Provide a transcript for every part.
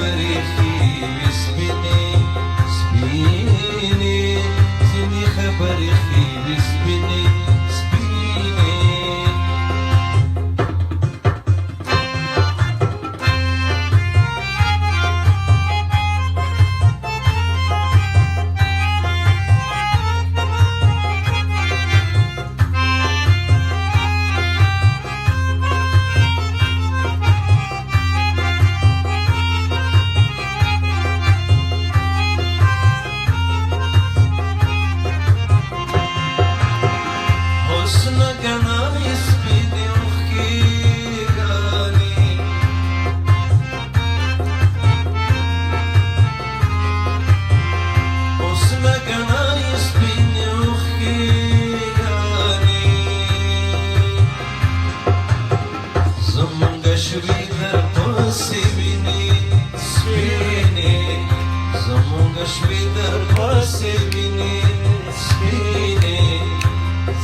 خبرې ښې سپینې سپینې ځینې خبرې ښې سپینې سپینې شوي در پاسې وینې سپینې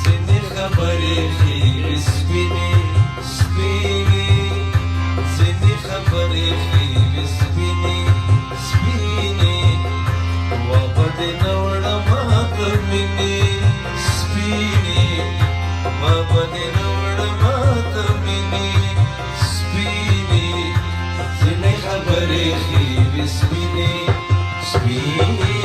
ځینې خبرې ښې سپینې سپینې ځینې خبرې ښې سپینې سپینې واپه دې نه وړمه د مینې سپینې واپه دې نه وړمه د مینې سپینې ځینې خبرې ښې سپینې Speed.